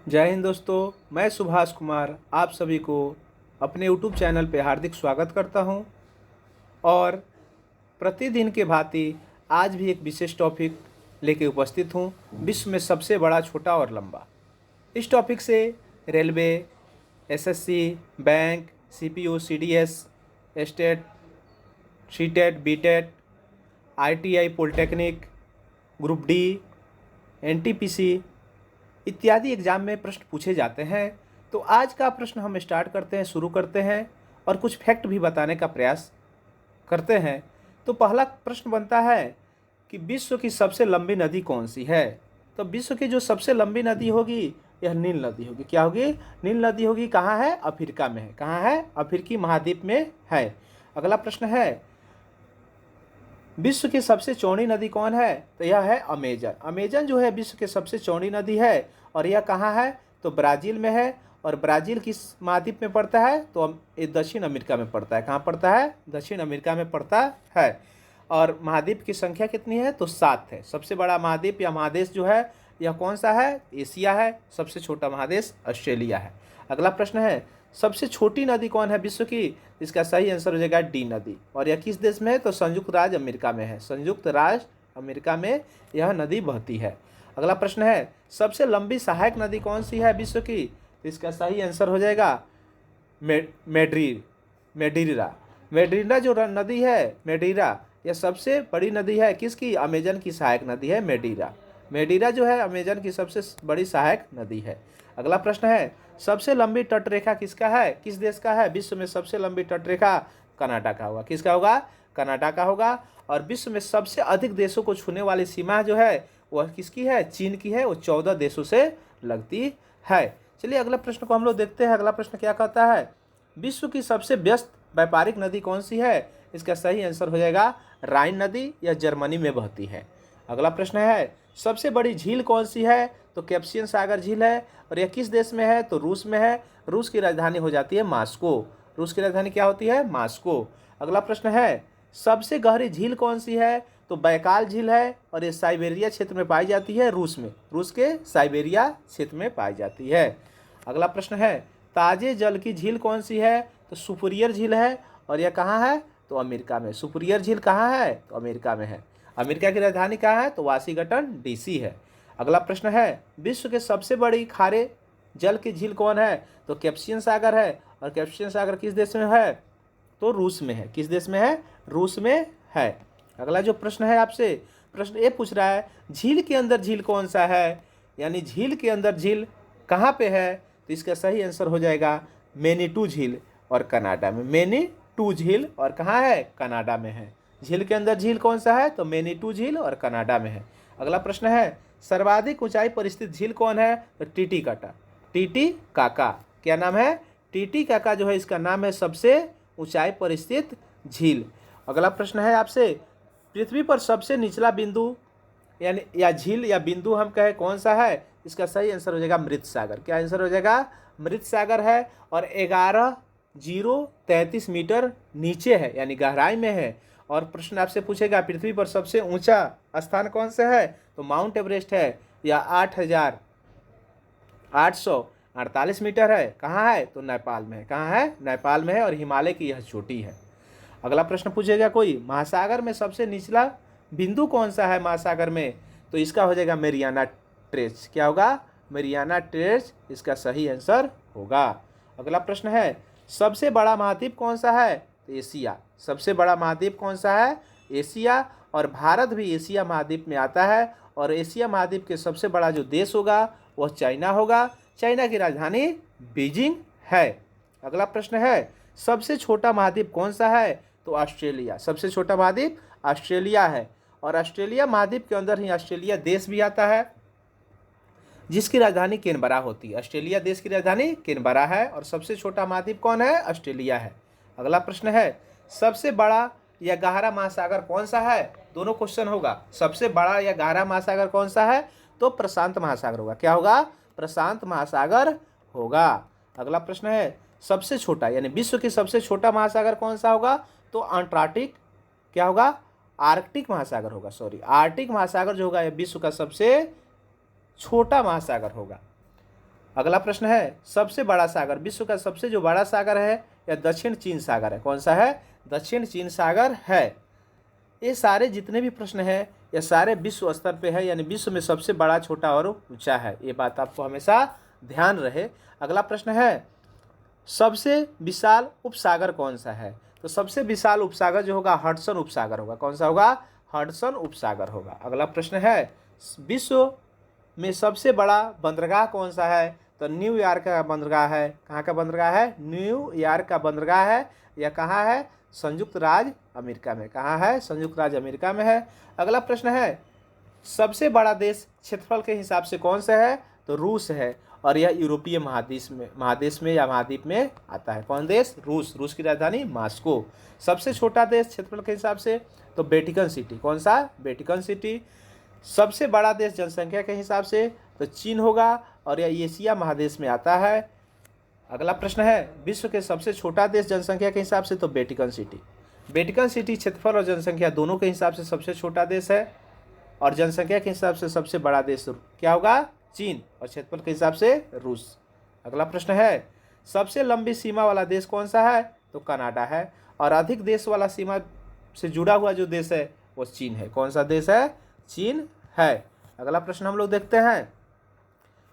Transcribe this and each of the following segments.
जय हिंद दोस्तों। मैं सुभाष कुमार आप सभी को अपने यूट्यूब चैनल पे हार्दिक स्वागत करता हूं और प्रतिदिन के भांति आज भी एक विशेष टॉपिक लेके उपस्थित हूं। विश्व में सबसे बड़ा, छोटा और लंबा। इस टॉपिक से railway, SSC, bank, CPU, CDS, state, CTET, BTET, ITI, polytechnic, group D, NTPC इत्यादि एग्जाम में प्रश्न पूछे जाते हैं। तो आज का प्रश्न हम स्टार्ट करते हैं, शुरू करते हैं और कुछ फैक्ट भी बताने का प्रयास करते हैं। तो पहला प्रश्न बनता है कि विश्व की सबसे लंबी नदी कौन सी है। तो विश्व की जो सबसे लंबी नदी होगी यह नील नदी होगी। क्या होगी? नील नदी होगी। कहाँ है? अफ्रीका में है। कहाँ है? अफ्रीकी महाद्वीप में है। अगला प्रश्न है, विश्व की सबसे चौड़ी नदी कौन है? तो यह है अमेजन। अमेजन जो है विश्व की सबसे चौड़ी नदी है और यह कहाँ है? तो ब्राज़ील में है। और ब्राज़ील किस महाद्वीप में पड़ता है? तो ये दक्षिण अमेरिका में पड़ता है। कहाँ पड़ता है? दक्षिण अमेरिका में पड़ता है। और महाद्वीप की संख्या कितनी है? तो 7 है। सबसे बड़ा महाद्वीप या महादेश जो है यह कौन सा है? एशिया है। सबसे छोटा महादेश ऑस्ट्रेलिया है। अगला प्रश्न है, सबसे छोटी नदी कौन है विश्व की? इसका सही आंसर हो जाएगा डी नदी। और यह किस देश में है? तो संयुक्त राज्य अमेरिका में है। संयुक्त राज्य अमेरिका में यह नदी बहती है। अगला प्रश्न है, सबसे लंबी सहायक नदी कौन सी है विश्व की? तो इसका सही आंसर हो जाएगा मेडीरा। मेडीरा जो नदी है, मेडीरा, यह सबसे बड़ी नदी है किसकी? अमेजन की सहायक नदी है मेडीरा। मेडीरा जो है अमेजन की सबसे बड़ी सहायक नदी है। अगला प्रश्न है, सबसे लंबी तटरेखा किसका है? किस देश का है? विश्व में सबसे लंबी तटरेखा कनाडा का होगा। किसका होगा? कनाडा का होगा। और विश्व में सबसे अधिक देशों को छूने वाली सीमा जो है वह किसकी है? चीन की है। वो 14 देशों से लगती है। चलिए अगला प्रश्न को हम लोग देखते हैं। अगला प्रश्न क्या कहता है, विश्व की सबसे व्यस्त व्यापारिक नदी कौन सी है? इसका सही आंसर हो जाएगा राइन नदी। यह जर्मनी में बहती है। अगला प्रश्न है, सबसे बड़ी झील कौन सी है? तो कैस्पियन सागर झील है। और यह किस देश में है? तो रूस में है। रूस की राजधानी हो जाती है मॉस्को। रूस की राजधानी क्या होती है? मॉस्को। अगला प्रश्न है, सबसे गहरी झील कौन सी है? तो बैकाल झील है और ये साइबेरिया क्षेत्र में पाई जाती है। रूस में, रूस के साइबेरिया क्षेत्र में पाई जाती है। अगला प्रश्न है, ताजे जल की झील कौन सी है? तो सुपीरियर झील है। और यह कहाँ है? तो अमेरिका में। सुपीरियर झील कहाँ है? तो अमेरिका में है। अमेरिका की राजधानी कहाँ है? तो वाशिंगटन डीसी है। अगला प्रश्न है, विश्व के सबसे बड़ी खारे जल की झील कौन है? तो कैस्पियन सागर है। और कैस्पियन सागर किस देश में है? तो रूस में है। किस देश में है? रूस में है। अगला जो प्रश्न है आपसे, प्रश्न ये पूछ रहा है, झील के अंदर झील कौन सा है? यानी झील के अंदर झील कहाँ पे है? तो इसका सही आंसर हो जाएगा मैनीटू झील और कनाडा में। मैनीटू झील और कहाँ है? कनाडा में है। झील के अंदर झील कौन सा है? तो मैनीटू झील और कनाडा में है। अगला प्रश्न है, सर्वाधिक ऊंचाई पर स्थित झील कौन है? तो टीटीकाका। टीटीकाका क्या नाम है? टीटीकाका जो है इसका नाम है सबसे ऊंचाई पर स्थित झील। अगला प्रश्न है आपसे, पृथ्वी पर सबसे निचला बिंदु यानी या झील या बिंदु हम कहें कौन सा है? इसका सही आंसर हो जाएगा मृत सागर। क्या आंसर हो जाएगा? मृत सागर है। और 11,033 मीटर नीचे है यानी गहराई में है। और प्रश्न आपसे पूछेगा पृथ्वी पर सबसे ऊंचा स्थान कौन सा है? तो माउंट एवरेस्ट है। या 8,848 मीटर है। कहाँ है? तो नेपाल में है। कहाँ है? नेपाल में है। और हिमालय की यह चोटी है। अगला प्रश्न पूछेगा कोई, महासागर में सबसे निचला बिंदु कौन सा है महासागर में? तो इसका हो जाएगा मेरियाना ट्रेंच। क्या होगा? मेरियाना ट्रेंच इसका सही आंसर होगा। अगला प्रश्न है, सबसे बड़ा महाद्वीप कौन सा है? तो एशिया। सबसे बड़ा महाद्वीप कौन सा है? एशिया। और भारत भी एशिया महाद्वीप में आता है। और एशिया महाद्वीप के सबसे बड़ा जो देश होगा वह चाइना होगा। चाइना की राजधानी बीजिंग है। अगला प्रश्न है, सबसे छोटा महाद्वीप कौन सा है? तो ऑस्ट्रेलिया। सबसे छोटा महाद्वीप ऑस्ट्रेलिया है। और ऑस्ट्रेलिया महाद्वीप के अंदर ही ऑस्ट्रेलिया देश भी आता है जिसकी राजधानी कैनबरा होती है। ऑस्ट्रेलिया देश की राजधानी कैनबरा है। और सबसे छोटा महाद्वीप कौन है? ऑस्ट्रेलिया है। अगला प्रश्न है, सबसे बड़ा या गहरा महासागर कौन सा है? दोनों क्वेश्चन होगा। सबसे बड़ा या गहरा महासागर कौन सा है? तो प्रशांत महासागर होगा। क्या होगा? प्रशांत महासागर होगा। अगला प्रश्न है, सबसे छोटा यानी विश्व की सबसे छोटा महासागर कौन सा होगा? तो अंटार्कटिक क्या होगा? आर्कटिक महासागर होगा। सॉरी, आर्कटिक महासागर जो होगा यह विश्व का सबसे छोटा महासागर होगा। अगला प्रश्न है, सबसे बड़ा सागर, विश्व का सबसे जो बड़ा सागर है या दक्षिण चीन सागर है, कौन सा है? दक्षिण चीन सागर है। ये सारे जितने भी प्रश्न हैं ये सारे विश्व स्तर पे है, यानी विश्व में सबसे बड़ा, छोटा और ऊंचा है, ये बात आपको हमेशा ध्यान रहे। अगला प्रश्न है, सबसे विशाल उपसागर कौन सा है? तो सबसे विशाल उपसागर जो होगा हडसन उपसागर होगा। कौन सा होगा? हडसन उपसागर होगा। अगला प्रश्न है, विश्व में सबसे बड़ा बंदरगाह कौन सा है? तो न्यूयॉर्क का बंदरगाह है। कहाँ का बंदरगाह है? न्यूयॉर्क का बंदरगाह है। यह कहाँ है? संयुक्त राज्य अमेरिका में। कहाँ है? संयुक्त राज्य अमेरिका में है। अगला प्रश्न है, सबसे बड़ा देश क्षेत्रफल के हिसाब से कौन सा है? तो रूस है, और यह यूरोपीय महादेश में या महाद्वीप में आता है। कौन देश? रूस। रूस की राजधानी मॉस्को। सबसे छोटा देश क्षेत्रफल के हिसाब से तो वेटिकन सिटी। कौन सा? Vatican city. सबसे बड़ा देश जनसंख्या के हिसाब से तो चीन होगा, और यह एशिया महादेश में आता है। अगला प्रश्न है, विश्व के सबसे छोटा देश जनसंख्या के हिसाब से तो वेटिकन सिटी। वेटिकन सिटी क्षेत्रफल और जनसंख्या दोनों के हिसाब से सबसे छोटा देश है, और जनसंख्या के हिसाब से सबसे बड़ा देश क्या होगा? चीन, और क्षेत्रफल के हिसाब से रूस। अगला प्रश्न है, सबसे लंबी सीमा वाला देश कौन सा है? तो कनाडा है, और अधिक देश वाला सीमा से जुड़ा हुआ जो देश है वो चीन है। कौन सा देश है? चीन है। अगला प्रश्न हम लोग देखते हैं,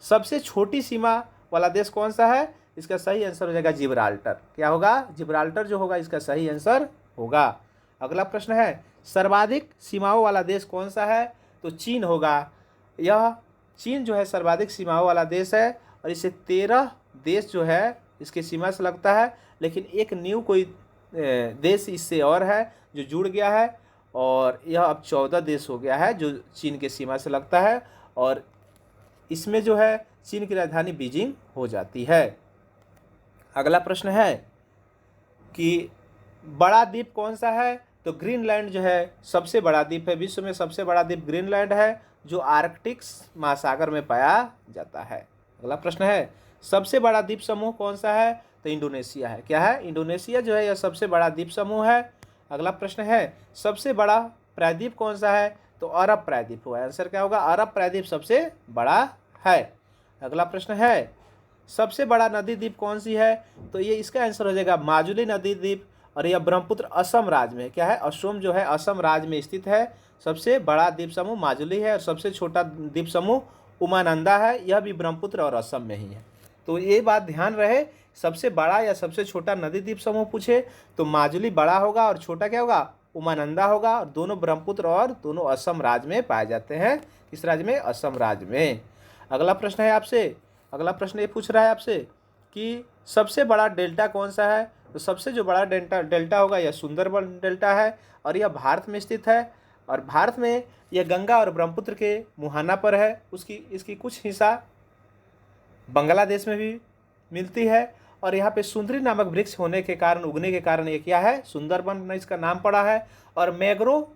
सबसे छोटी सीमा वाला देश कौन सा है? इसका सही आंसर हो जाएगा जिब्राल्टर। क्या होगा? जिब्राल्टर जो होगा इसका सही आंसर होगा। अगला प्रश्न है, सर्वाधिक सीमाओं वाला देश कौन सा है? तो चीन होगा। यह चीन जो है सर्वाधिक सीमाओं वाला देश है, और इसे 13 देश जो है इसके सीमा से लगता है, लेकिन एक न्यू कोई देश इससे और है जो जुड़ गया है, और यह अब 14 देश हो गया है जो चीन के सीमा से लगता है, और इसमें जो है चीन की राजधानी बीजिंग हो जाती है। अगला प्रश्न है कि बड़ा द्वीप कौन सा है? तो ग्रीनलैंड जो है सबसे बड़ा द्वीप है। विश्व में सबसे बड़ा द्वीप ग्रीनलैंड है, जो आर्कटिक महासागर में पाया जाता है। अगला प्रश्न है, सबसे बड़ा द्वीप समूह कौन सा है? तो इंडोनेशिया है। क्या है? इंडोनेशिया जो है यह सबसे बड़ा द्वीप समूह है। अगला प्रश्न है, सबसे बड़ा प्रायद्वीप कौन सा है? तो अरब प्रायद्वीप हुआ। आंसर क्या होगा? अरब प्रायद्वीप सबसे बड़ा है। अगला प्रश्न है, सबसे बड़ा नदी द्वीप कौन सी है? तो ये इसका आंसर हो जाएगा माजुली नदी द्वीप, और यह ब्रह्मपुत्र असम राज्य में। क्या है? असम जो है असम राज्य में स्थित है। सबसे बड़ा द्वीप समूह माजुली है, और सबसे छोटा द्वीप समूह उमानंदा है, यह भी ब्रह्मपुत्र और असम में ही है। तो ये बात ध्यान रहे, सबसे बड़ा या सबसे छोटा नदी द्वीप समूह पूछे तो माजुली बड़ा होगा, और छोटा क्या होगा? उमानंदा होगा, और दोनों ब्रह्मपुत्र और दोनों असम राज्य में पाए जाते हैं। किस राज्य में? असम राज्य में। अगला प्रश्न है आपसे, अगला प्रश्न ये पूछ रहा है आपसे कि सबसे बड़ा डेल्टा कौन सा है? तो सबसे जो बड़ा डेल्टा होगा यह सुंदरबन डेल्टा है, और यह भारत में स्थित है, और भारत में यह गंगा और ब्रह्मपुत्र के मुहाना पर है। इसकी कुछ हिस्सा बांग्लादेश में भी मिलती है, और यहाँ पे सुंदरी नामक वृक्ष होने के कारण, उगने के कारण ये क्या है? सुंदरबन इसका नाम पड़ा है। और मैंग्रोव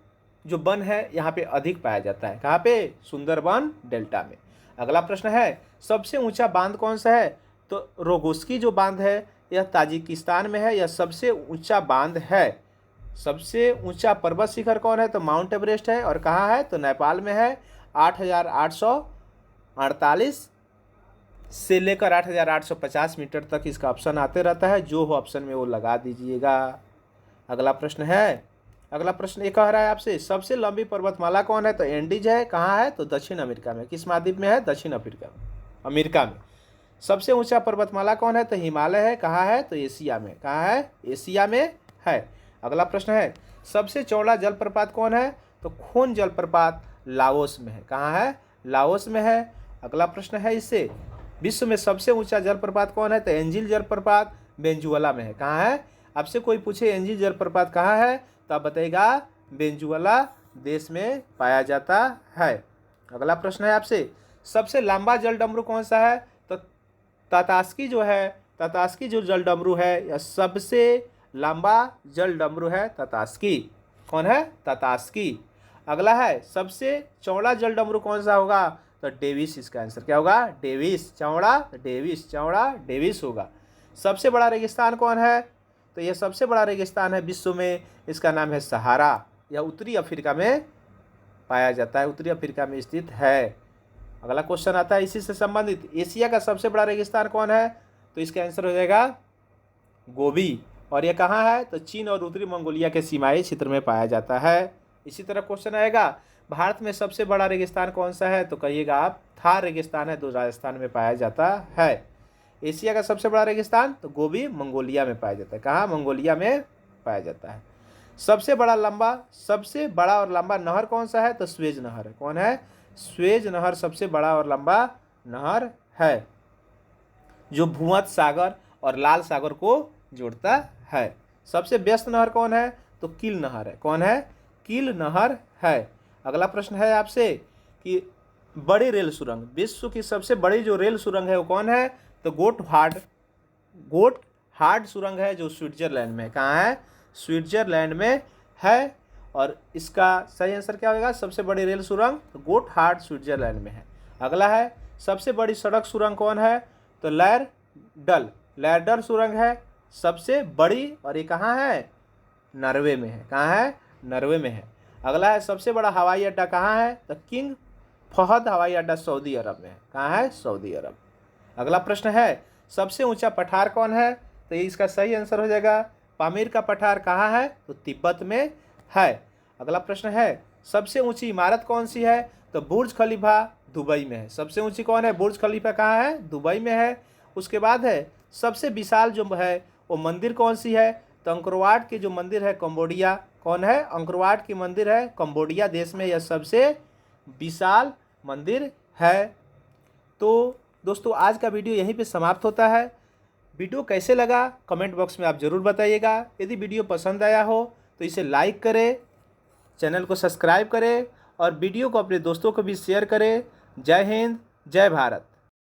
जो वन है यहाँ पे अधिक पाया जाता है। कहाँ पे? सुंदरबन डेल्टा में। अगला प्रश्न है, सबसे ऊंचा बांध कौन सा है? तो रोगोस्की जो बांध है यह ताजिकिस्तान में है, यह सबसे ऊंचा बांध है। सबसे ऊंचा पर्वत शिखर कौन है? तो माउंट एवरेस्ट है, और कहाँ है? तो नेपाल में है। 8,848 से लेकर 8,850 मीटर तक इसका ऑप्शन आते रहता है, जो हो ऑप्शन में वो लगा दीजिएगा। अगला प्रश्न है, अगला प्रश्न ये कह रहा है आपसे, सबसे लंबी पर्वतमाला कौन है? तो एंडीज है। कहाँ है? तो दक्षिण अमेरिका में। किस महाद्वीप में है? दक्षिण अमेरिका में। सबसे ऊंचा पर्वतमाला कौन है? तो हिमालय है। कहाँ है? तो एशिया में। कहाँ है? एशिया में है। अगला प्रश्न है, सबसे चौड़ा जलप्रपात कौन है? तो खून जलप्रपात लाओस में है। कहाँ है? लाओस में है। अगला प्रश्न है इससे, विश्व में सबसे ऊंचा जलप्रपात कौन है? तो एंजिल जलप्रपात वेनेजुएला में है। कहाँ है? आपसे कोई पूछे एंजिल जलप्रपात कहाँ है, तो आप बताइएगा वेनेजुएला देश में पाया जाता है। अगला प्रश्न है आपसे, सबसे लंबा जल डमरू कौन सा है? तो तातास्की जो है, तातास्की जो जल डमरू है यह सबसे लंबा जल डमरू है। तातास्की कौन है? तातास्की। अगला है, सबसे चौड़ा जल डमरू कौन सा होगा? तो डेविस इसका आंसर क्या होगा? डेविस। चौड़ा डेविस, चौड़ा डेविस होगा। सबसे बड़ा रेगिस्तान कौन है? तो यह सबसे बड़ा रेगिस्तान है विश्व में, इसका नाम है सहारा। यह उत्तरी अफ्रीका में पाया जाता है, उत्तरी अफ्रीका में स्थित है। अगला क्वेश्चन आता है इसी से संबंधित, एशिया का सबसे बड़ा रेगिस्तान कौन है? तो इसका आंसर हो जाएगा गोबी। और ये कहाँ है? तो चीन और उत्तरी मंगोलिया के सीमाई क्षेत्र में पाया जाता है। इसी तरह क्वेश्चन आएगा भारत में सबसे बड़ा रेगिस्तान कौन सा है? तो कहिएगा आप थार रेगिस्तान है, जो राजस्थान में पाया जाता है। एशिया का सबसे बड़ा रेगिस्तान तो गोबी मंगोलिया में पाया जाता है। कहाँ? मंगोलिया में पाया जाता है। सबसे बड़ा और लंबा नहर कौन सा है? तो स्वेज नहर है। कौन है? स्वेज नहर सबसे बड़ा और लंबा नहर है, जो भूमध्य सागर और लाल सागर को जोड़ता है। सबसे व्यस्त नहर कौन है? तो कील नहर है। कौन है? कील नहर है। अगला प्रश्न है आपसे कि बड़ी रेल सुरंग, विश्व की सबसे बड़ी जो रेल सुरंग है वो कौन है? तो गोटहार्ड सुरंग है, जो स्विट्जरलैंड में। कहाँ है? स्विट्जरलैंड में है। और इसका सही आंसर क्या होगा? सबसे बड़ी रेल सुरंग तो गोटहार्ड स्विट्जरलैंड में है। अगला है सबसे बड़ी सड़क सुरंग कौन है? तो लैरडल सुरंग है सबसे बड़ी, और ये कहाँ है? नॉर्वे में है। कहाँ है? नॉर्वे में है। अगला है सबसे बड़ा हवाई अड्डा कहाँ है? तो किंग फहद हवाई अड्डा सऊदी अरब में है। कहाँ है? सऊदी अरब। अगला प्रश्न है सबसे ऊंचा पठार कौन है? तो इसका सही आंसर हो जाएगा पामीर का पठार। कहाँ है? तो तिब्बत में है। अगला प्रश्न है सबसे ऊंची इमारत कौन सी है? तो बुर्ज खलीफा दुबई में है। सबसे ऊंची कौन है? बुर्ज खलीफा कहाँ है? दुबई में है। उसके बाद है सबसे विशाल जो है वो मंदिर कौन सी है? तो अंकोरवाट की जो मंदिर है कंबोडिया। कौन है? अंकोरवाट की मंदिर है कंबोडिया देश में, यह सबसे विशाल मंदिर है। तो दोस्तों आज का वीडियो यहीं पे समाप्त होता है। वीडियो कैसे लगा कमेंट बॉक्स में आप ज़रूर बताइएगा। यदि वीडियो पसंद आया हो तो इसे लाइक करें, चैनल को सब्सक्राइब करें और वीडियो को अपने दोस्तों को भी शेयर करें। जय हिंद, जय भारत।